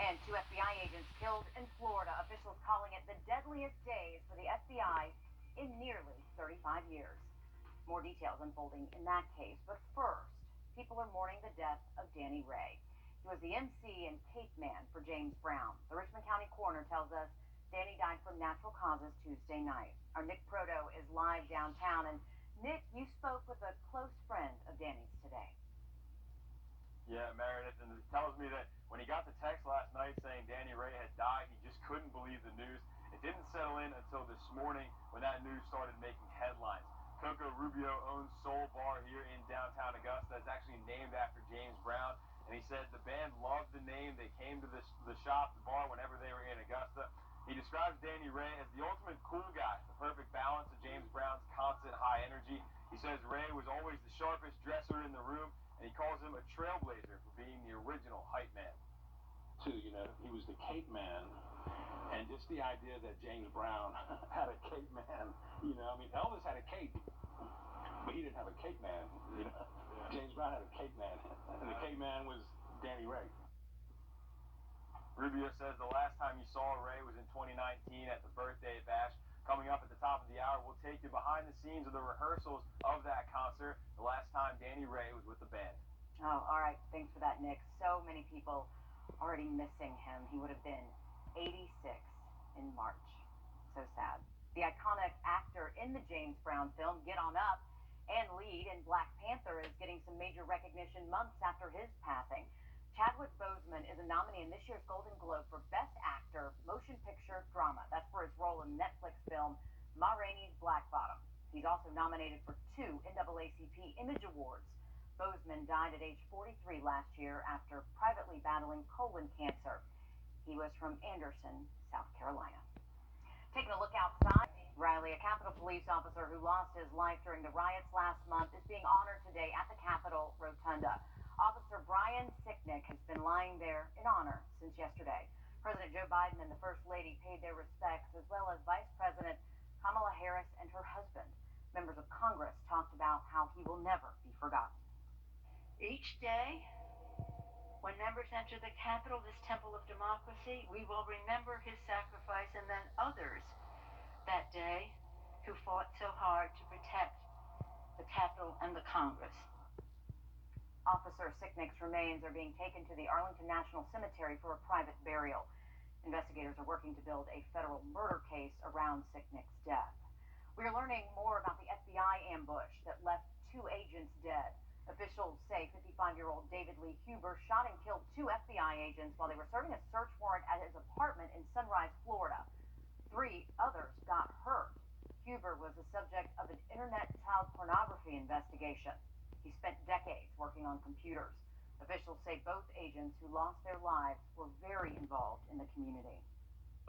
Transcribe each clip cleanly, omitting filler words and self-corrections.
And 2 FBI agents killed in Florida. Officials calling it the deadliest days for the FBI in nearly 35 years. More details unfolding in that case. But first, people are mourning the death of Danny Ray. He was the MC and tape man for James Brown. The Richmond County coroner tells us Danny died from natural causes Tuesday night. Our Nick Proto is live downtown. And Nick, you spoke with a close friend of Danny's today. Yeah, Meredith, and it tells me that when he got the text last night saying Danny Ray had died, he just couldn't believe the news. It didn't settle in until this morning when that news started making headlines. Wrdw owns Soul Bar here in downtown Augusta. It's actually named after James Brown, and he said the band loved the name. They came to the shop, the bar, whenever they were in Augusta. He describes Danny Ray as the ultimate cool guy, the perfect balance of James Brown's constant high energy. He says Ray was always the sharpest dresser in the room, and he calls him a trailblazer for being the original hype man. Too, he was the cape man, and just the idea that James Brown had a cape man, Elvis had a cape, but he didn't have a cape man, James Brown had a cape man, and the cape man was Danny Ray. Rubio says the last time you saw Ray was in 2019 at the birthday bash. Coming up at the top of the hour, we'll take you behind the scenes of the rehearsals of that concert, the last time Danny Ray was with the band. Oh, all right. Thanks for that, Nick. So many people already missing him. He would have been 86 in March. So sad. The iconic actor in the James Brown film, Get On Up, and lead in Black Panther is getting some major recognition months after his passing. Chadwick Boseman is a nominee in this year's Golden Globe for Best Actor, Motion Picture Drama. That's for his role in Netflix film Ma Rainey's Black Bottom. He's also nominated for 2 NAACP Image Awards. Boseman died at age 43 last year after privately battling colon cancer. He was from Anderson, South Carolina. Taking a look outside, Riley, a Capitol Police officer who lost his life during the riots last month, is being honored today at the Capitol Rotunda. Officer Brian Sicknick has been lying there in honor since yesterday. President Joe Biden and the First Lady paid their respects, as well as Vice President Kamala Harris and her husband. Members of Congress talked about how he will never be forgotten. Each day, when members enter the Capitol, this temple of democracy, we will remember his sacrifice, and then others that day who fought so hard to protect the Capitol and the Congress. Officer Sicknick's remains are being taken to the Arlington National Cemetery for a private burial. Investigators are working to build a federal murder case around Sicknick's death. We are learning more about the FBI ambush that left 2 agents dead. Officials say 55-year-old David Lee Huber shot and killed 2 FBI agents while they were serving a search warrant at his apartment in Sunrise, Florida. 3 others got hurt. Huber was the subject of an internet child pornography investigation. He spent decades working on computers. Officials say both agents who lost their lives were very involved in the community.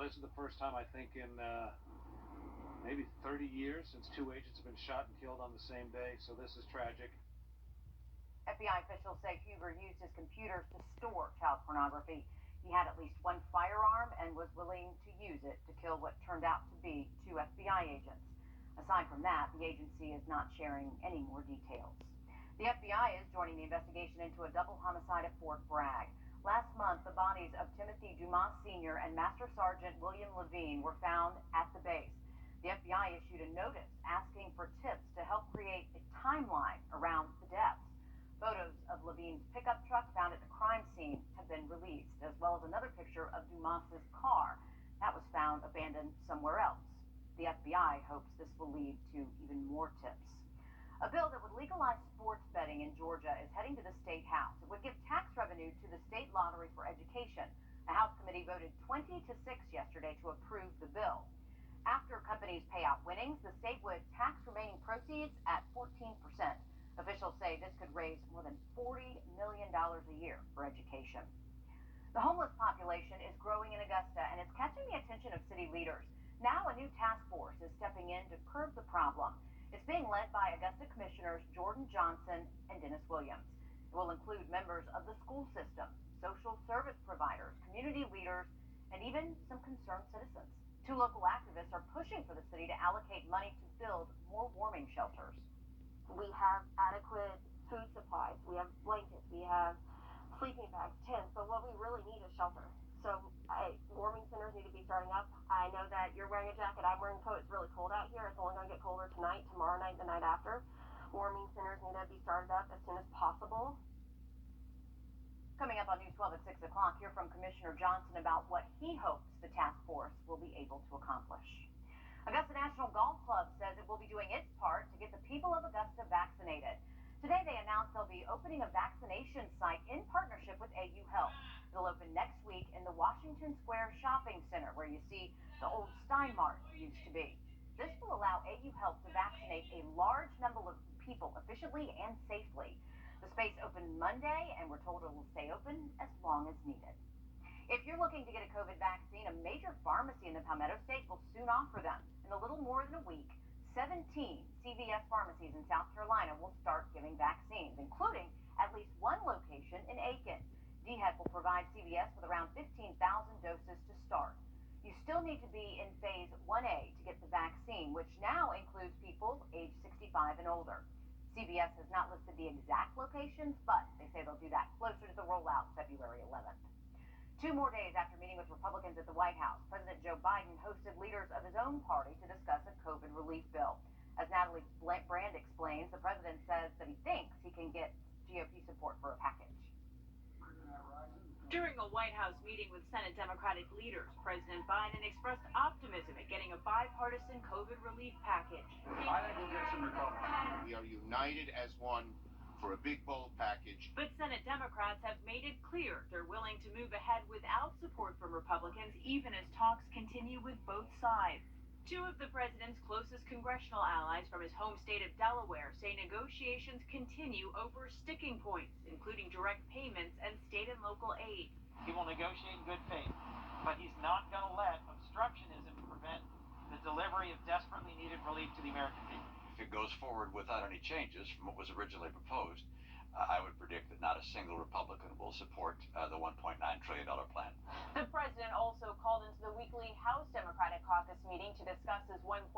This is the first time, I think, in maybe 30 years since 2 agents have been shot and killed on the same day, so this is tragic. FBI officials say Huber used his computers to store child pornography. He had at least 1 firearm and was willing to use it to kill what turned out to be 2 FBI agents. Aside from that, the agency is not sharing any more details. The FBI is joining the investigation into a double homicide at Fort Bragg. Last month, the bodies of Timothy Dumas Sr. and Master Sergeant William Levine were found at the base. The FBI issued a notice asking for tips to help create a timeline around the deaths. Photos of Levine's pickup truck found at the crime scene have been released, as well as another picture of Dumas's car that was found abandoned somewhere else. The FBI hopes this will lead to even more tips. A bill that would legalize sports betting in Georgia is heading to the state house. It would give tax revenue to the state lottery for education. The House committee voted 20 to 6 yesterday to approve the bill. After companies pay out winnings, the state would tax remaining proceeds at 14%. Officials say this could raise more than $40 million a year for education. The homeless population is growing in Augusta, and it's catching the attention of city leaders. Now a new task force is stepping in to curb the problem. It's being led by Augusta Commissioners Jordan Johnson and Dennis Williams. It will include members of the school system, social service providers, community leaders, and even some concerned citizens. 2 local activists are pushing for the city to allocate money to build more warming shelters. We have adequate food supplies, we have blankets, we have sleeping bags, tents, but what we really need is shelter. So that you're wearing a jacket, I'm wearing a coat, it's really cold out here, it's only going to get colder tonight, tomorrow night, the night after. Warming centers need to be started up as soon as possible. Coming up on News 12 at 6 o'clock, hear from Commissioner Johnson about what he hopes the task force will be able to accomplish. Augusta National Golf Club says it will be doing its part to get the people of Augusta vaccinated. Today they announced they'll be opening a vaccination site in partnership with AU Health. It'll open next week in the Washington Square Shopping Center, where you see the old Steinmart used to be. This will allow AU Health to vaccinate a large number of people efficiently and safely. The space opened Monday, and we're told it will stay open as long as needed. If you're looking to get a COVID vaccine, a major pharmacy in the Palmetto State will soon offer them. In a little more than a week, 17 CVS pharmacies in South Carolina will start giving vaccines, including at least one location in Aiken. DHEC will provide CVS with around 15,000 doses to start. You still need to be in phase 1A to get the vaccine, which now includes people age 65 and older. CVS has not listed the exact locations, but they say they'll do that closer to the rollout February 11th. 2 more days after meeting with Republicans at the White House, President Joe Biden hosted leaders of his own party to discuss a COVID relief bill. As Natalie Brand explains, the president says that he thinks he can get GOP support for a package. During a White House meeting with Senate Democratic leaders, President Biden expressed optimism at getting a bipartisan COVID relief package. I think we'll get some Republicans. We are united as one for a big, bold package. But Senate Democrats have made it clear they're willing to move ahead without support from Republicans, even as talks continue with both sides. 2 of the president's closest congressional allies from his home state of Delaware say negotiations continue over sticking points, including direct payments and state and local aid. He will negotiate in good faith, but he's not going to let obstructionism prevent the delivery of desperately needed relief to the American people. If it goes forward without any changes from what was originally proposed, I would predict that not a single Republican will support the $1.9 trillion plan. The president also called into the weekly House Democratic Caucus meeting to discuss his $1.9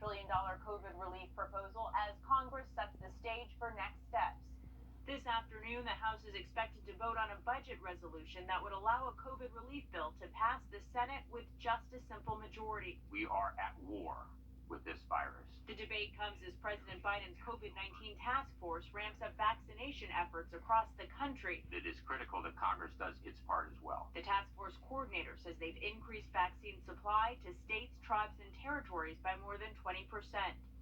trillion COVID relief proposal as Congress sets the stage for next steps. This afternoon, the House is expected to vote on a budget resolution that would allow a COVID relief bill to pass the Senate with just a simple majority. We are at war with this virus. The debate comes as President Biden's COVID-19 task force ramps up vaccination efforts across the country. It is critical that Congress does its part as well. The task force coordinator says they've increased vaccine supply to states, tribes, and territories by more than 20%.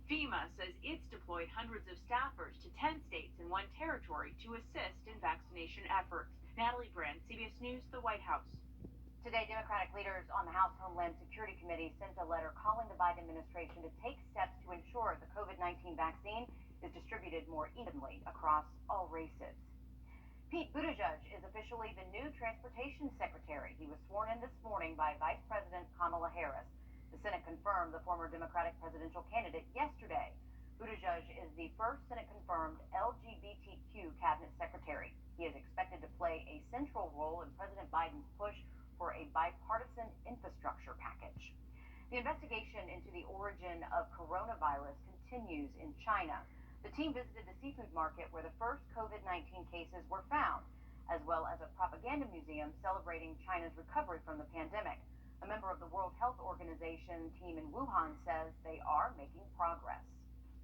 FEMA says it's deployed hundreds of staffers to 10 states and 1 territory to assist in vaccination efforts. Natalie Brand, CBS News, the White House. Today, Democratic leaders on the House Homeland Security Committee sent a letter calling the Biden administration to take steps to ensure the COVID-19 vaccine is distributed more evenly across all races. Pete Buttigieg is officially the new Transportation Secretary. He was sworn in this morning by Vice President Kamala Harris. The Senate confirmed the former Democratic presidential candidate yesterday. Buttigieg is the first Senate-confirmed LGBTQ cabinet secretary. He is expected to play a central role in President Biden's push for a bipartisan infrastructure package. The investigation into the origin of coronavirus continues in China. The team visited the seafood market where the first COVID-19 cases were found, as well as a propaganda museum celebrating China's recovery from the pandemic. A member of the World Health Organization team in Wuhan says they are making progress.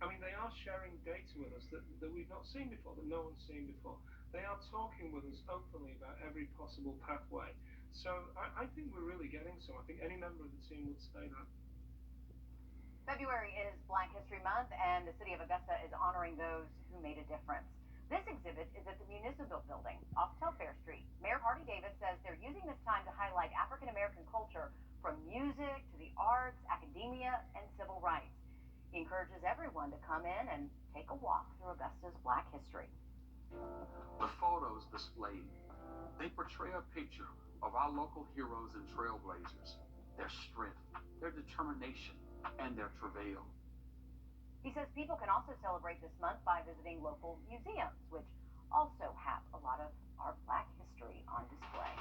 I mean, they are sharing data with us that we've not seen before, that no one's seen before. They are talking with us openly about every possible pathway. So I think we're really getting some. I think any member of the team would say that. February is Black History Month, and the city of Augusta is honoring those who made a difference. This exhibit is at the Municipal Building off Telfair Street. Mayor Hardy Davis says they're using this time to highlight African American culture from music to the arts, academia, and civil rights. He encourages everyone to come in and take a walk through Augusta's Black history. The photos displayed, they portray a picture of our local heroes and trailblazers, their strength, their determination, and their travail. He says people can also celebrate this month by visiting local museums, which also have a lot of our Black history on display.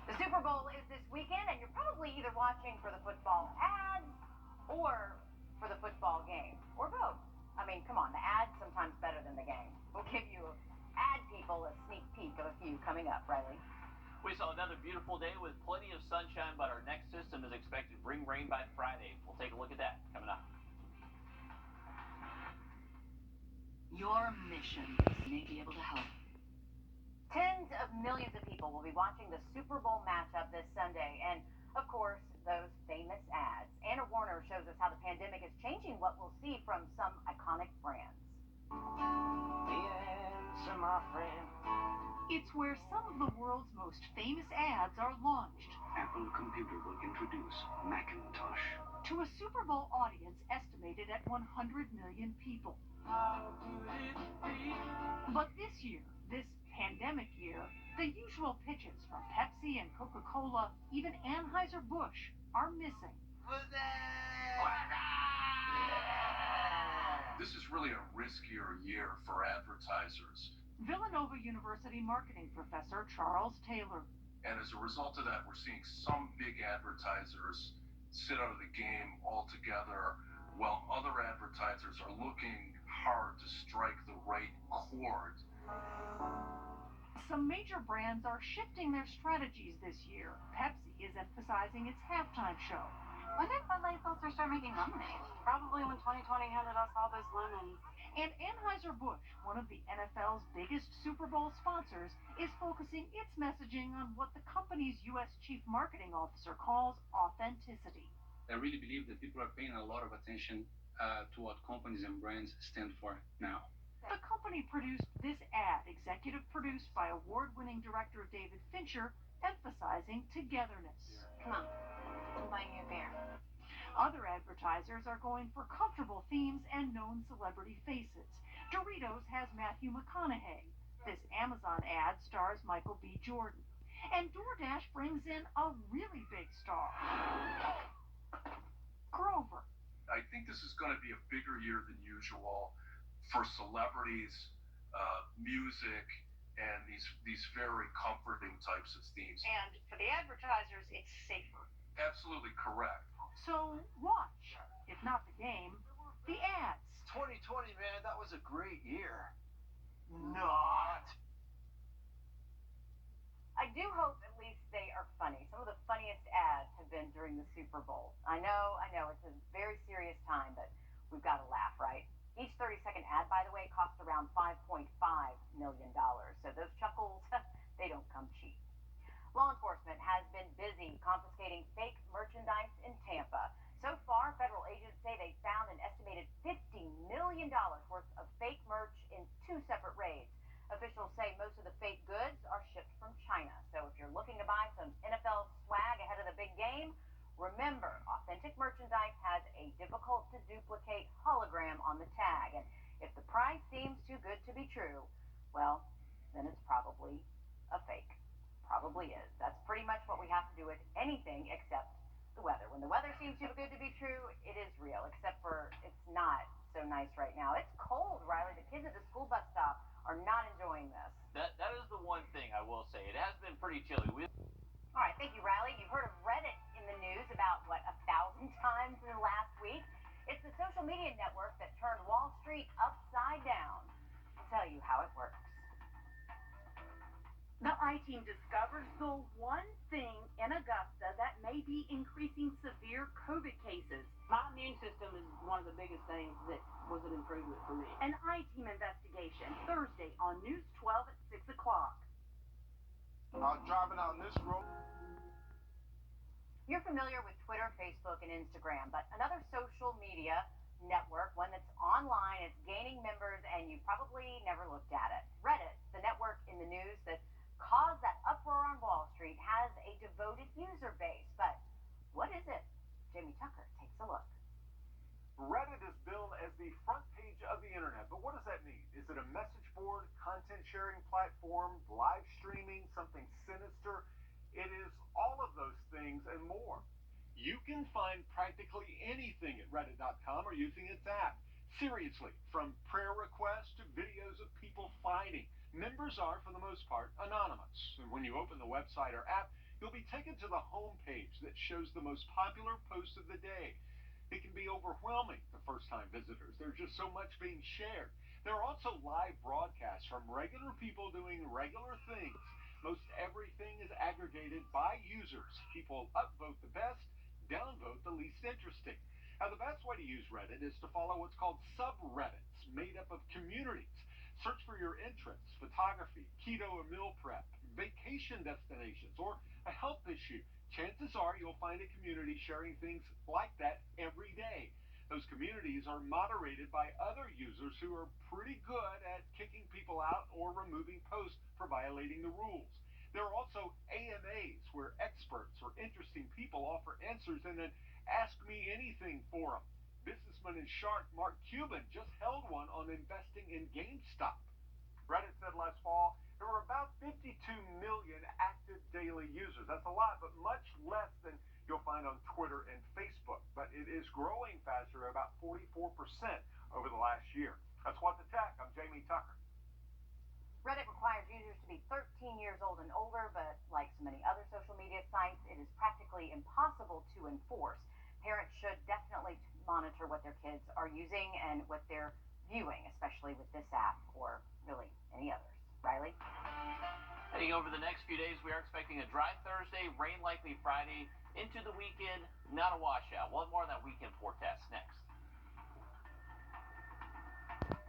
The Super Bowl is this weekend, and you're probably either watching for the football ads or for the football game, or both. I mean, come on, the ad's sometimes better than the game. We'll give you ad people a sneak peek of a few coming up, Riley. We saw another beautiful day with plenty of sunshine, but our next system is expected to bring rain by connections may be able to help. Tens of millions of people will be watching the Super Bowl matchup this Sunday, and of course, those famous ads. Anna Warner shows us how the pandemic is changing what we'll see from some iconic brands. The answer, my friend. It's where some of the world's most famous ads are launched. Apple Computer will introduce Macintosh. To a Super Bowl audience estimated at 100 million people. How could it be? But this year, this pandemic year, the usual pitches from Pepsi and Coca-Cola, even Anheuser-Busch, are missing. This is really a riskier year for advertisers. Villanova University marketing professor Charles Taylor. And as a result of that, we're seeing some big advertisers sit out of the game altogether, while other advertisers are looking hard to strike the right chord. Some major brands are shifting their strategies this year. Pepsi is emphasizing its halftime show. When did Bud Light Seltzer start making lemonade? Probably when 2020 handed us all those lemons. And Anheuser-Busch, one of the NFL's biggest Super Bowl sponsors, is focusing its messaging on what the company's U.S. Chief Marketing Officer calls authenticity. I really believe that people are paying a lot of attention to what companies and brands stand for now. The company produced this ad, executive produced by award-winning director David Fincher, emphasizing togetherness. Come on, I'm buying you a beer. Other advertisers are going for comfortable themes and known celebrity faces. Doritos has Matthew McConaughey. This Amazon ad stars Michael B. Jordan. And DoorDash brings in a really big star, Grover. I think this is going to be a bigger year than usual for celebrities, music, and these very comforting types of themes. And for the advertisers, it's safer. Absolutely correct. So watch, if not the game, the ads. 2020, man, that was a great year. Not. I do hope at least they are funny. Some of the funniest ads have been during the Super Bowl. I know, it's a very serious time, but we've got to laugh, right? Each 30-second ad, by the way, costs around $5.5 million. So those chuckles, they don't come cheap. Law enforcement has been busy confiscating fake merchandise in Tampa. So far, federal agents say they found an estimated $50 million worth of fake merch in 2 separate raids. Officials say most of the fake goods are shipped from China. So if you're looking to buy some NFL swag ahead of the big game, remember, authentic merchandise has a difficult-to-duplicate hologram on the tag. And if the price seems too good to be true, well, then it's probably a fake. Probably is. That's pretty much what we have to do with anything except the weather. When the weather seems too good to be true, it is real, except for it's not so nice right now. It's cold, Riley. The kids at the school bus stop are not enjoying this. That is the one thing I will say. It has been pretty chilly. All right, thank you, Riley. You've heard of Reddit in the news about, 1,000 times in the last week? It's the social media network that turned Wall Street upside down. I'll tell you how it works. The I-Team discovers the one thing in Augusta that may be increasing severe COVID cases. My immune system is one of the biggest things that was an improvement for me. An I-Team investigation, Thursday on News 12 at 6 o'clock. Driving out this road. You're familiar with Twitter, Facebook, and Instagram, but another social media network, one that's online, it's gaining members, and you probably never looked at it. Reddit, the network in the news that caused that uproar on Wall Street, has a devoted user base. But what is it? Jamie Tucker takes a look. Reddit is billed as the front page of the internet, but what does that mean? Is it a message board, content sharing platform, live streaming, something sinister? It is all of those things and more. You can find practically anything at reddit.com or using its app. Seriously, from prayer requests to videos of people fighting. Members are, for the most part, anonymous. And when you open the website or app, you'll be taken to the home page that shows the most popular posts of the day. It can be overwhelming to first-time visitors. There's just so much being shared. There are also live broadcasts from regular people doing regular things. Most everything is aggregated by users. People upvote the best, downvote the least interesting. Now, the best way to use Reddit is to follow what's called subreddits, made up of communities. Search for your interests, photography, keto or meal prep, vacation destinations, or a health issue. Chances are you'll find a community sharing things like that every day. Those communities are moderated by other users who are pretty good at kicking people out or removing posts for violating the rules. There are also AMAs where experts or interesting people offer answers in an Ask Me Anything forum. Businessman and shark Mark Cuban just held one on investing in GameStop. Reddit said last fall there were about 52 million active daily users. That's a lot, but much less than you'll find on Twitter and Facebook. But it is growing faster, about 44% over the last year. That's What the Tech. I'm Jamie Tucker. Reddit requires users to be 13 years old and older, but like so many other social media sites, it is practically impossible to enforce. Parents should definitely monitor what their kids are using and what they're viewing, especially with this app or really any others. Riley? Heading over the next few days, we are expecting a dry Thursday, rain likely Friday, into the weekend, not a washout. One more on that weekend forecast next.